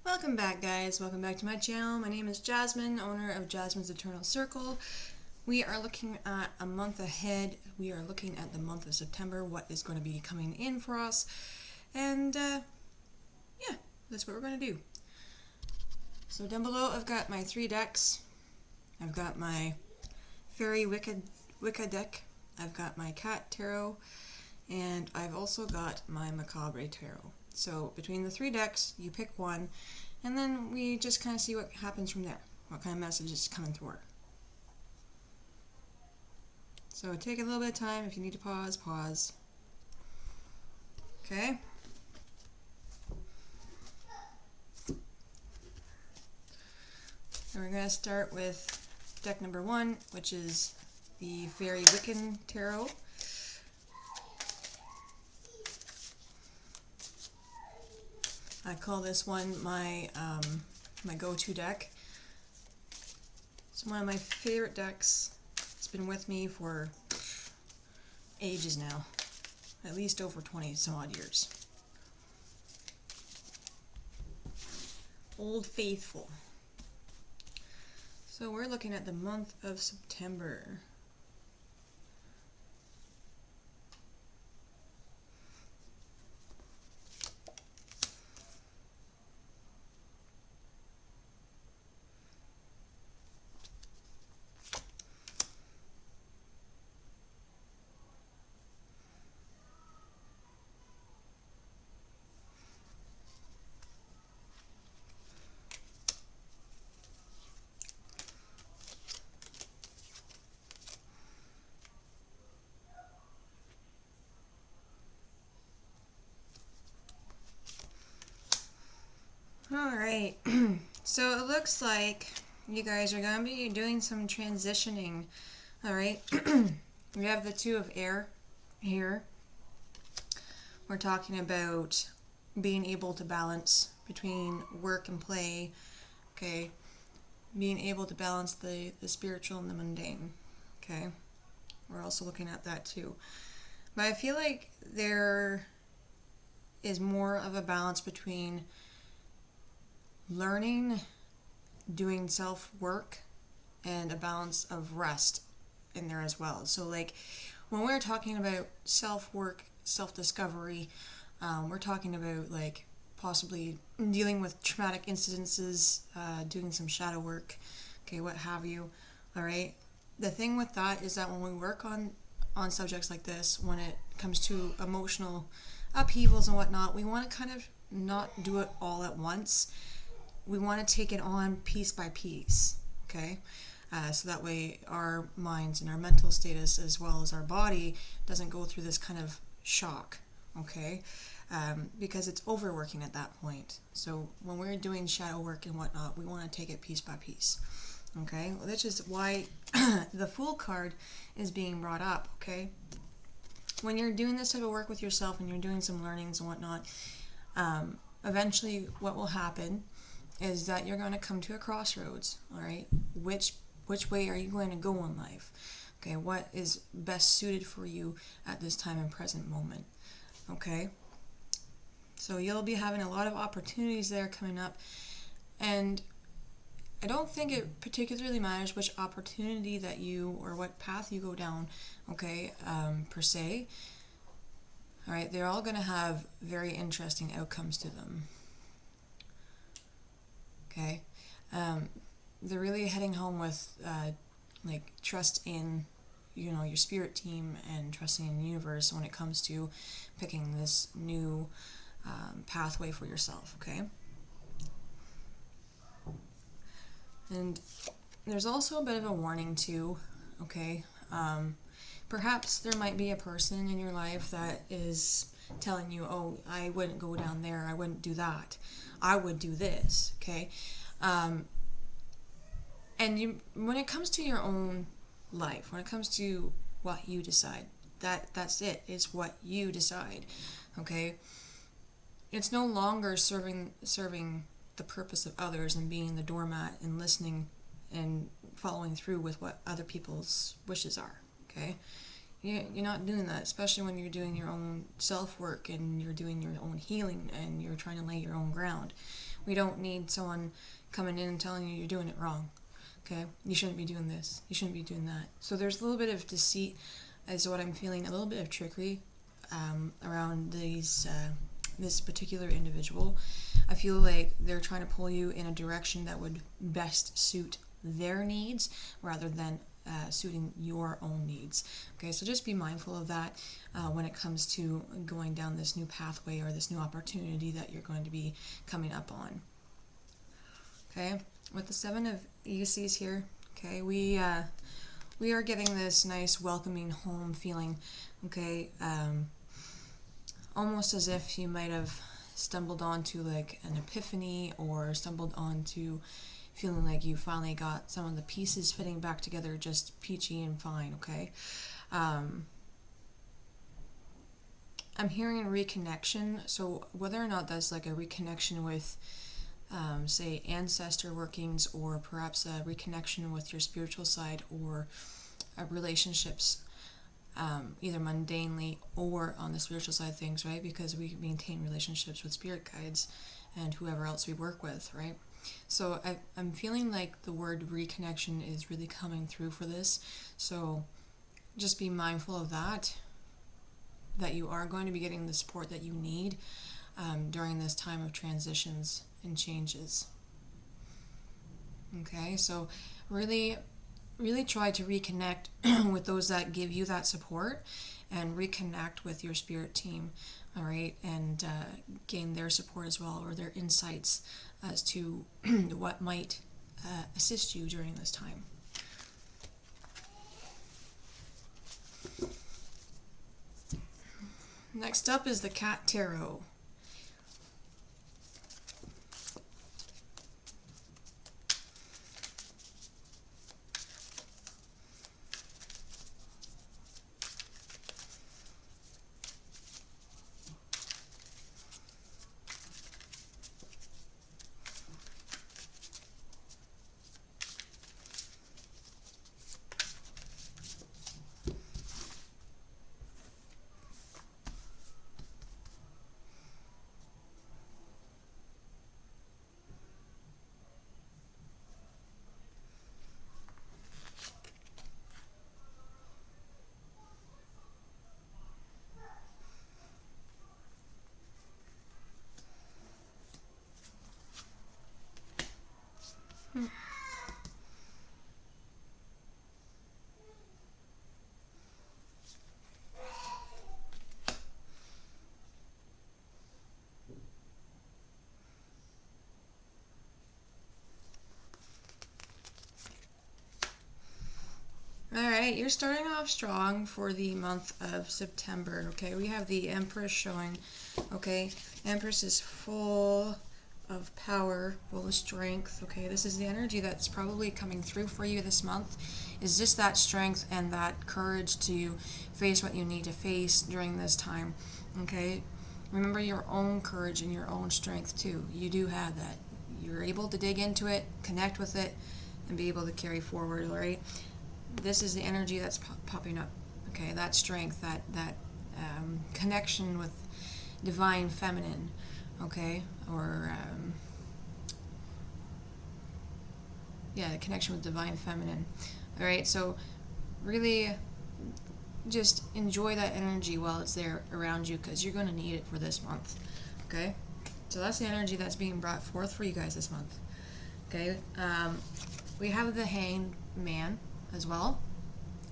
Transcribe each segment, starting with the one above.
Welcome back, guys. Welcome back to my channel. My name is Jasmine, owner of Jasmine's Eternal Circle. We are looking at a month ahead. We are looking at the month of September, what is going to be coming in for us. And, yeah, that's what we're going to do. So down below, I've got my 3 decks. I've got my Fairy Wicca deck. I've got my Cat Tarot. And I've also got my Macabre Tarot. So between the 3 decks, you pick one, and then we just kind of see what happens from there. What kind of message is coming through. So take a little bit of time. If you need to pause, pause. Okay. So we're going to start with deck number 1, which is the Fairy Wiccan Tarot. I call this one my my go-to deck. It's one of my favorite decks. It's been with me for ages now, at least over 20 some odd years. Old Faithful. So we're looking at the month of September. Alright, so it looks like you guys are going to be doing some transitioning. Alright, we have the 2 of air here. We're talking about being able to balance between work and play, okay? Being able to balance the spiritual and the mundane, okay? We're also looking at that too. But I feel like there is more of a balance between learning, doing self-work, and a balance of rest in there as well. So like when we're talking about self-work, self-discovery, we're talking about like possibly dealing with traumatic incidences, doing some shadow work, okay, what have you. All right, the thing with that is that when we work on subjects like this, when it comes to emotional upheavals and whatnot, we want to kind of not do it all at once. We want to take it on piece by piece, okay? So that way our minds and our mental status as well as our body doesn't go through this kind of shock, okay? Because it's overworking at that point. So when we're doing shadow work and whatnot, we want to take it piece by piece, okay? Well, which is why the Fool card is being brought up, okay? When you're doing this type of work with yourself and you're doing some learnings and whatnot, eventually what will happen is that you're going to come to a crossroads, all right? Which way are you going to go in life? Okay, what is best suited for you at this time and present moment? Okay? So you'll be having a lot of opportunities there coming up, and I don't think it particularly matters which opportunity that you or what path you go down, okay, per se. All right, they're all going to have very interesting outcomes to them. Okay, they're really heading home with like trust in, you know, your spirit team and trusting in the universe when it comes to picking this new pathway for yourself. Okay, and there's also a bit of a warning too. Okay, perhaps there might be a person in your life that is telling you, oh, I wouldn't go down there, I wouldn't do that, I would do this, okay? And you, when it comes to your own life, when it comes to what you decide, that's it, it's what you decide, okay? It's no longer serving the purpose of others and being the doormat and listening and following through with what other people's wishes are, okay? you're not doing that, especially when you're doing your own self work and you're doing your own healing and you're trying to lay your own ground. We don't need someone coming in and telling you you're doing it wrong. Okay, you shouldn't be doing this. You shouldn't be doing that. So there's a little bit of deceit, is what I'm feeling. A little bit of trickery around this particular individual. I feel like they're trying to pull you in a direction that would best suit their needs rather than suiting your own needs. Okay, so just be mindful of that when it comes to going down this new pathway or this new opportunity that you're going to be coming up on. Okay, with the Seven of Aces here, okay, we are getting this nice welcoming home feeling. Okay, almost as if you might have stumbled onto like an epiphany or stumbled onto feeling like you finally got some of the pieces fitting back together just peachy and fine. Okay, I'm hearing reconnection, so whether or not that's like a reconnection with say ancestor workings, or perhaps a reconnection with your spiritual side, or relationships, either mundanely or on the spiritual side of things, right? Because we maintain relationships with spirit guides and whoever else we work with, right? So I'm feeling like the word reconnection is really coming through for this. So just be mindful of that you are going to be getting the support that you need during this time of transitions and changes. Okay, so really try to reconnect with those that give you that support, and reconnect with your spirit team, all right, and gain their support as well, or their insights as to what might assist you during this time. Next up is the Cat Tarot. Alright, you're starting off strong for the month of September, okay? We have the Empress showing, okay? Empress is full of power, full of strength, okay? This is the energy that's probably coming through for you this month, is just that strength and that courage to face what you need to face during this time, okay? Remember your own courage and your own strength too. You do have that. You're able to dig into it, connect with it, and be able to carry forward, all right? This is the energy that's popping up, okay? That strength, that connection with divine feminine, okay? Or the connection with divine feminine. All right, so really just enjoy that energy while it's there around you, because you're going to need it for this month, okay? So that's the energy that's being brought forth for you guys this month, okay? We have the Hanged Man as well,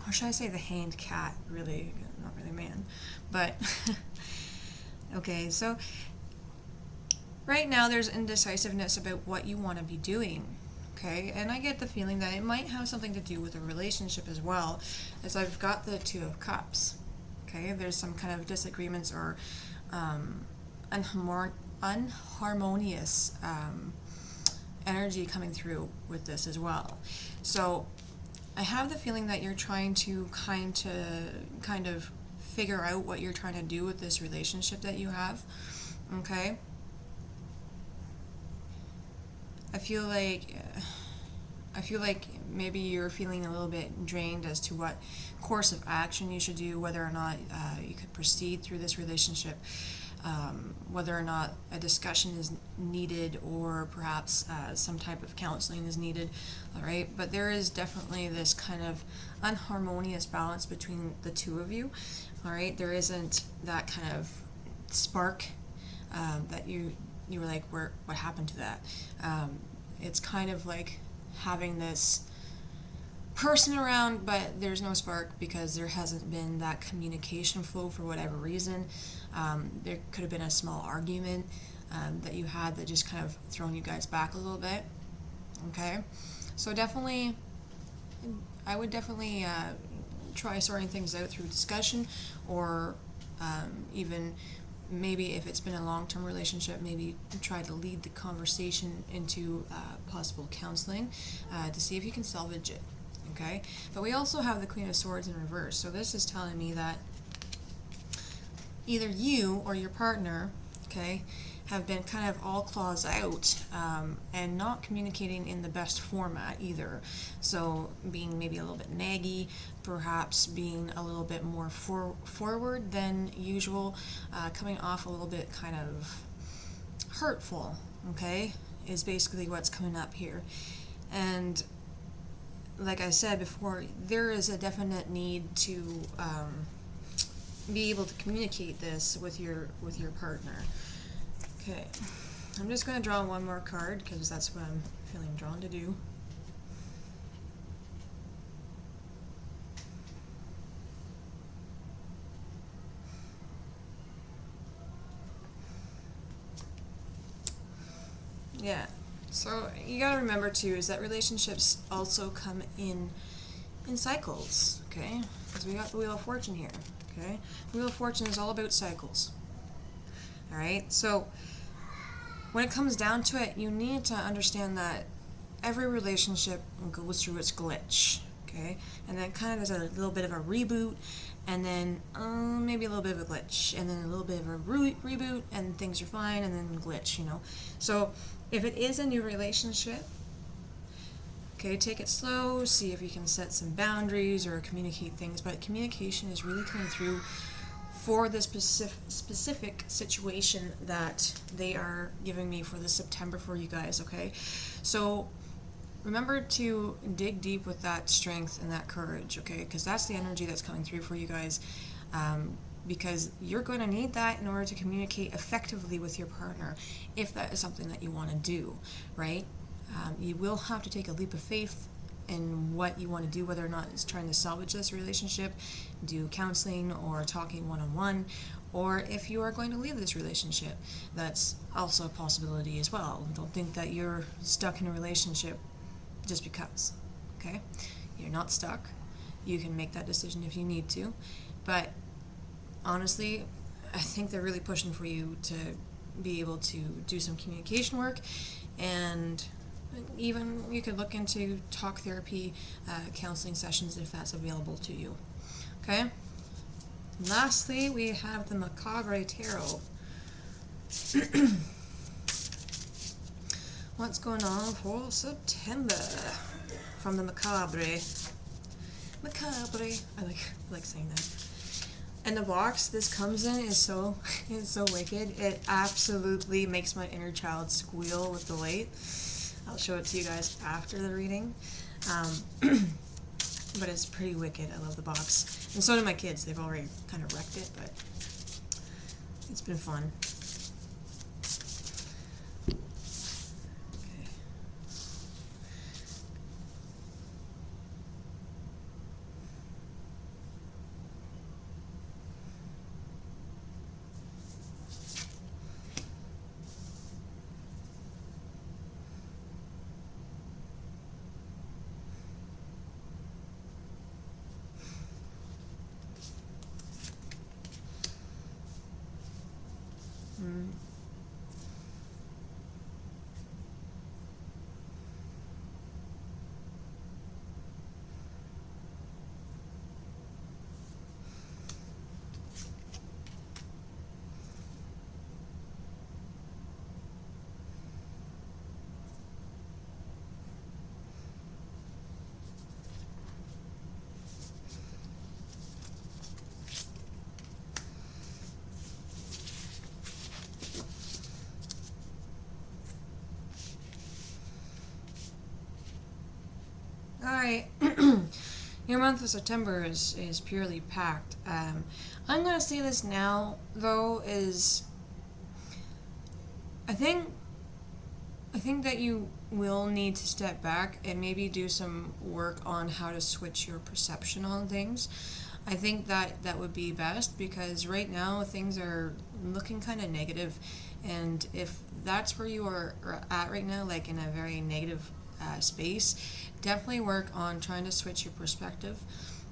or should I say the Hanged Cat, really, not really man, but okay, so right now there's indecisiveness about what you want to be doing, okay, and I get the feeling that it might have something to do with a relationship as well, as I've got the Two of Cups, okay? There's some kind of disagreements or unharmonious energy coming through with this as well. So I have the feeling that you're trying to kind of figure out what you're trying to do with this relationship that you have, okay? I feel like I feel like maybe you're feeling a little bit drained as to what course of action you should do, whether or not you could proceed through this relationship, whether or not a discussion is needed, or perhaps some type of counseling is needed. All right, but there is definitely this kind of unharmonious balance between the two of you. All right, there isn't that kind of spark that you were like, what happened to that? It's kind of like having this person around, but there's no spark because there hasn't been that communication flow for whatever reason. There could have been a small argument that you had that just kind of thrown you guys back a little bit. Okay, so definitely, I would definitely try sorting things out through discussion, or even maybe if it's been a long-term relationship, maybe try to lead the conversation into possible counseling to see if you can salvage it. Okay, but we also have the Queen of Swords in reverse, so this is telling me that either you or your partner, okay, have been kind of all claws out and not communicating in the best format either. So being maybe a little bit naggy, perhaps being a little bit more forward than usual, coming off a little bit kind of hurtful, okay, is basically what's coming up here. And like I said before, there is a definite need to be able to communicate this with your partner. Okay, I'm just going to draw one more card because that's what I'm feeling drawn to do. Yeah, so you got to remember too is that relationships also come in cycles, okay? Because we got the Wheel of Fortune here, okay? The Wheel of Fortune is all about cycles. All right, so when it comes down to it, you need to understand that every relationship goes through its glitch, okay? And then kind of there's a little bit of a reboot, and then maybe a little bit of a glitch, and then a little bit of a reboot, and things are fine, and then glitch, you know? So if it is a new relationship, okay, take it slow, see if you can set some boundaries or communicate things, but communication is really coming through for this specific situation that they are giving me for this September for you guys, okay? So remember to dig deep with that strength and that courage, okay? Because that's the energy that's coming through for you guys, because you're going to need that in order to communicate effectively with your partner, if that is something that you want to do, right? You will have to take a leap of faith in what you want to do, whether or not it's trying to salvage this relationship, do counseling or talking one-on-one, or if you are going to leave this relationship. That's also a possibility as well. Don't think that you're stuck in a relationship just because, okay? You're not stuck. You can make that decision if you need to, but honestly, I think they're really pushing for you to be able to do some communication work, and even you could look into talk therapy, counseling sessions if that's available to you. Okay? Lastly, we have the Macabre Tarot. What's going on for September from the Macabre? Macabre. I like saying that. And the box this comes in is so wicked. It absolutely makes my inner child squeal with delight. I'll show it to you guys after the reading. But it's pretty wicked. I love the box. And so do my kids. They've already kind of wrecked it, but it's been fun. Okay. Alright. Your month of September is purely packed. I'm gonna say this now, though, is I think I think that you will need to step back and maybe do some work on how to switch your perception on things. I think that that would be best because right now things are looking kind of negative, and if that's where you are at right now, like in a very negative space, definitely work on trying to switch your perspective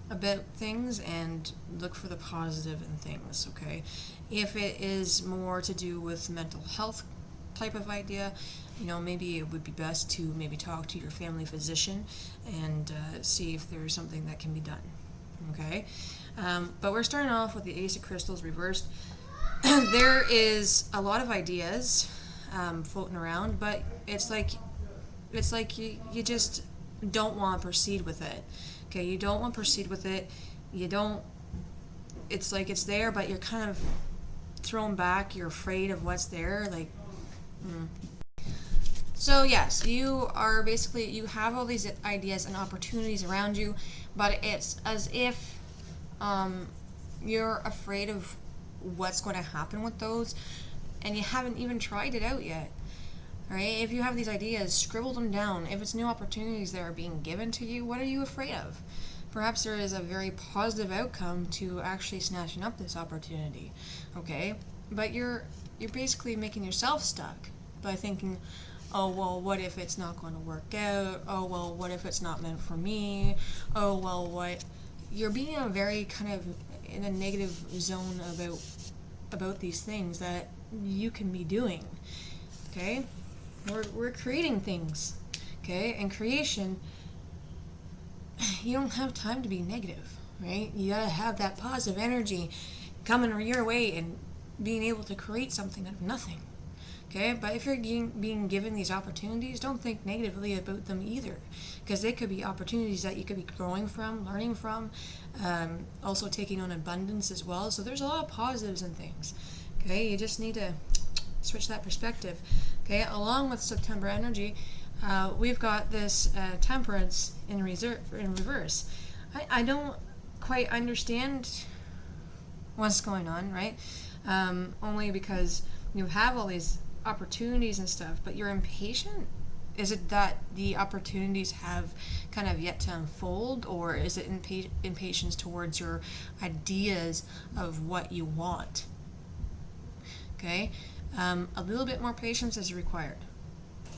about things and look for the positive in things, okay? If it is more to do with mental health type of idea, maybe it would be best to maybe talk to your family physician and see if there's something that can be done, okay? But we're starting off with the Ace of Crystals reversed. There is a lot of ideas floating around, but it's like you just don't want to proceed with it. Okay, you don't want to proceed with it. You don't. It's like it's there, but you're kind of thrown back. You're afraid of what's there. So yes, you have all these ideas and opportunities around you, but it's as if you're afraid of what's going to happen with those, and you haven't even tried it out yet. Right? If you have these ideas, scribble them down. If it's new opportunities that are being given to you, what are you afraid of? Perhaps there is a very positive outcome to actually snatching up this opportunity. Okay? But you're basically making yourself stuck by thinking, oh, well, what if it's not going to work out? Oh, well, what if it's not meant for me? Oh, well, what? You're being a very kind of in a negative zone about these things that you can be doing. Okay? We're creating things, okay? And creation, you don't have time to be negative, right? You gotta have that positive energy coming your way and being able to create something out of nothing, okay? But if you're being given these opportunities, don't think negatively about them either, because they could be opportunities that you could be growing from, learning from, also taking on abundance as well. So there's a lot of positives in things, okay? You just need to switch that perspective. Okay, along with September energy, we've got this temperance in reverse. I don't quite understand what's going on, right? Only because you have all these opportunities and stuff, but you're impatient. Is it that the opportunities have kind of yet to unfold, or is it impatience towards your ideas of what you want? Okay, a little bit more patience is required,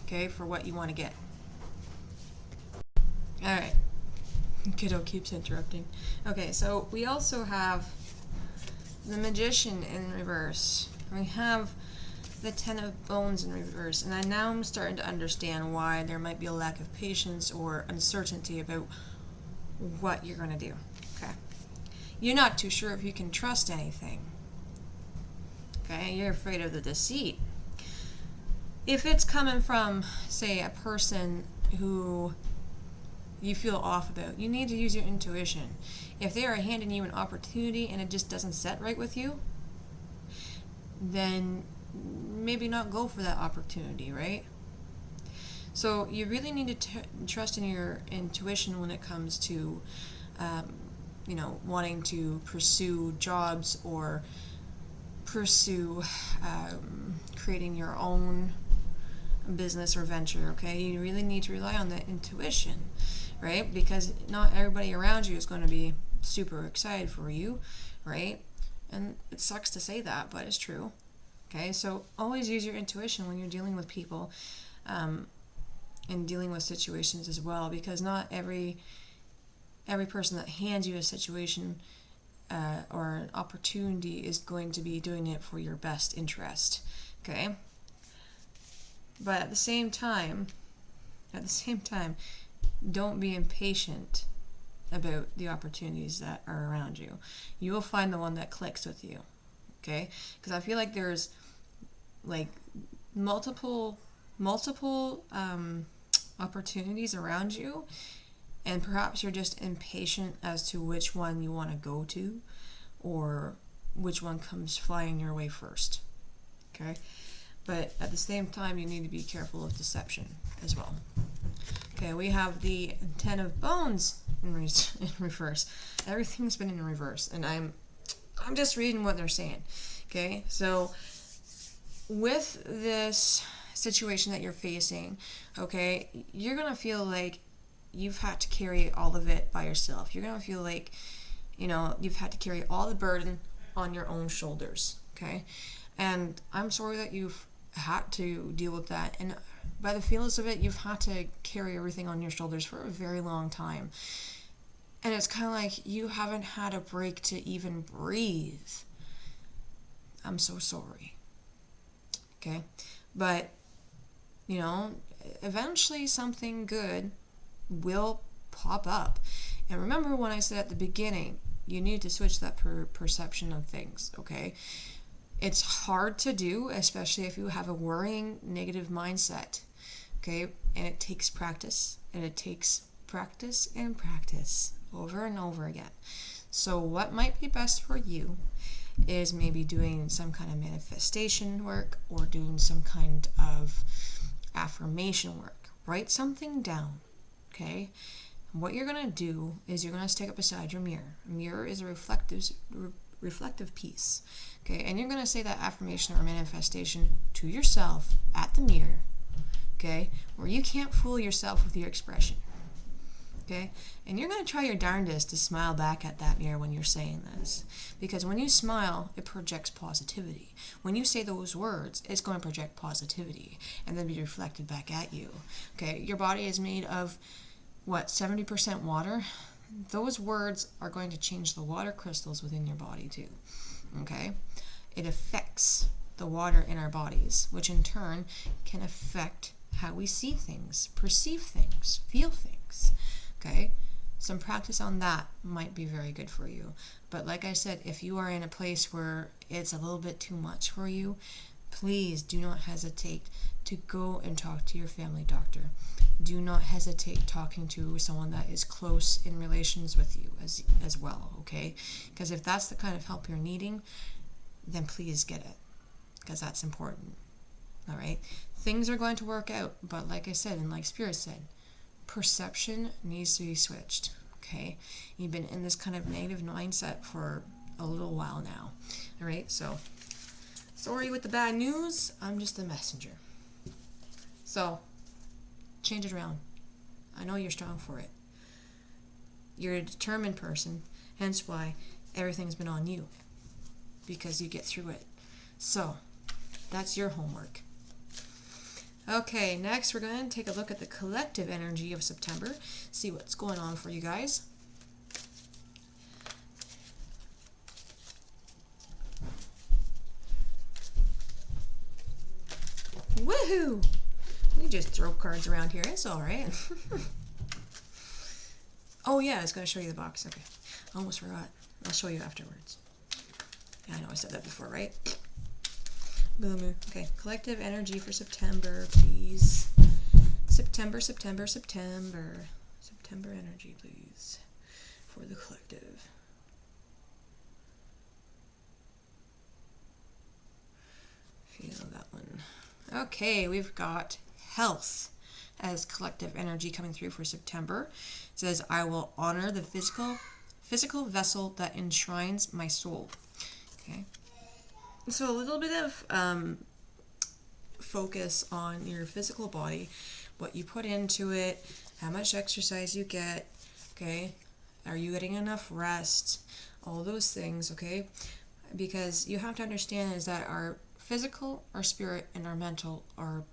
okay, for what you want to get. All right, kiddo keeps interrupting. Okay, so we also have the Magician in reverse. We have the Ten of Bones in reverse, and now I'm starting to understand why there might be a lack of patience or uncertainty about what you're going to do. Okay, you're not too sure if you can trust anything. Okay, you're afraid of the deceit. If it's coming from, say, a person who you feel off about, you need to use your intuition. If they are handing you an opportunity and it just doesn't set right with you, then maybe not go for that opportunity, right? So you really need to trust in your intuition when it comes to, wanting to pursue jobs or pursue creating your own business or venture, okay? You really need to rely on that intuition, right? Because not everybody around you is going to be super excited for you, right? And it sucks to say that, but it's true. Okay, so always use your intuition when you're dealing with people and dealing with situations as well, because not every person that hands you a situation or an opportunity is going to be doing it for your best interest. Okay, but at the same time, don't be impatient about the opportunities that are around you. You will find the one that clicks with you. Okay, because I feel like there's like multiple opportunities around you, and perhaps you're just impatient as to which one you want to go to or which one comes flying your way first. Okay, but at the same time you need to be careful of deception as well. Okay, we have the 10 of bones in reverse. Everything's been in reverse, and I'm just reading what they're saying. Okay, so with this situation that you're facing, okay, you're gonna feel like you've had to carry all of it by yourself. You're gonna feel like, you've had to carry all the burden on your own shoulders. Okay, and I'm sorry that you've had to deal with that. And by the feelings of it, you've had to carry everything on your shoulders for a very long time. And it's kind of like you haven't had a break to even breathe. I'm so sorry. Okay? But, eventually something good will pop up. And remember when I said at the beginning, you need to switch that perception of things, okay? It's hard to do, especially if you have a worrying, negative mindset, okay? And it takes practice, and it takes practice and practice over and over again. So what might be best for you is maybe doing some kind of manifestation work or doing some kind of affirmation work. Write something down, okay? What you're going to do is you're going to stick it beside your mirror. A mirror is a reflective piece, okay? And you're going to say that affirmation or manifestation to yourself at the mirror, okay? Where you can't fool yourself with your expression, okay? And you're going to try your darndest to smile back at that mirror when you're saying this. Because when you smile, it projects positivity. When you say those words, it's going to project positivity and then be reflected back at you, okay? Your body is made of 70% water? Those words are going to change the water crystals within your body too, okay? It affects the water in our bodies, which in turn can affect how we see things, perceive things, feel things, okay? Some practice on that might be very good for you. But like I said, if you are in a place where it's a little bit too much for you, please do not hesitate to go and talk to your family doctor. Do not hesitate talking to someone that is close in relations with you as well, okay? Because if that's the kind of help you're needing, then please get it, because that's important, all right? Things are going to work out, but like I said, and like Spirit said, perception needs to be switched, okay? You've been in this kind of negative mindset for a little while now, all right? So, sorry with the bad news, I'm just a messenger. So, change it around. I know you're strong for it. You're a determined person, hence why everything's been on you, because you get through it. So, that's your homework. Okay, next we're going to take a look at the collective energy of September, see what's going on for you guys. Woohoo! We just throw cards around here. It's all right. Oh yeah, I was going to show you the box. Okay, I almost forgot. I'll show you afterwards. Yeah, I know I said that before, right? Boom. Okay, collective energy for September, please. September energy, please, for the collective. Feel that one. Okay, we've got health as collective energy coming through for September. It says, I will honor the physical vessel that enshrines my soul. Okay. So a little bit of focus on your physical body, what you put into it, how much exercise you get, okay? Are you getting enough rest? All those things, okay? Because you have to understand is that our physical, our spirit, and our mental are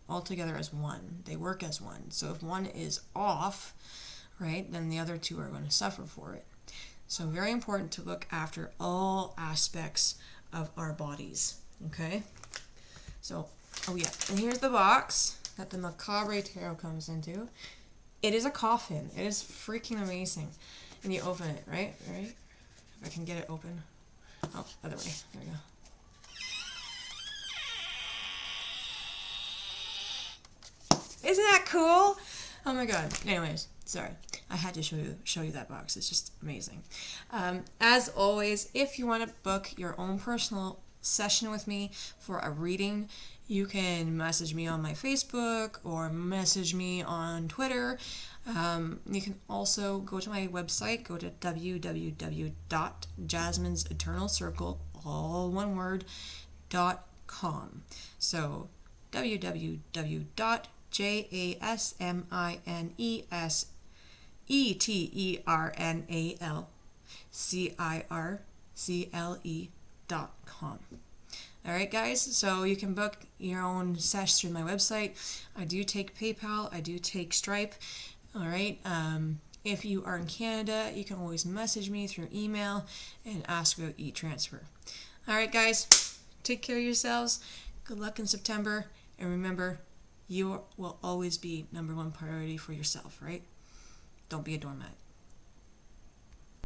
all together as one. They work as one. So if one is off, right, then the other two are going to suffer for it. So very important to look after all aspects of our bodies, okay? So, oh yeah, and here's the box that the Macabre Tarot comes into. It is a coffin. It is freaking amazing. And you open it, right? Right? If I can get it open. Oh, other way. There we go. Isn't that cool? Oh my god. Anyways, sorry. I had to show you that box. It's just amazing. As always, if you want to book your own personal session with me for a reading, You can message me on my Facebook or message me on Twitter. You can also go to my website, go to www.jasmineseternalcircle, all one word, .com. So www.jasmineseternalcircle.com. All right, guys, so you can book your own sesh through my website. I do take PayPal. I do take Stripe. All right. If you are in Canada, you can always message me through email and ask about e-transfer. All right, guys, take care of yourselves. Good luck in September. And remember, you will always be number one priority for yourself, right? Don't be a doormat.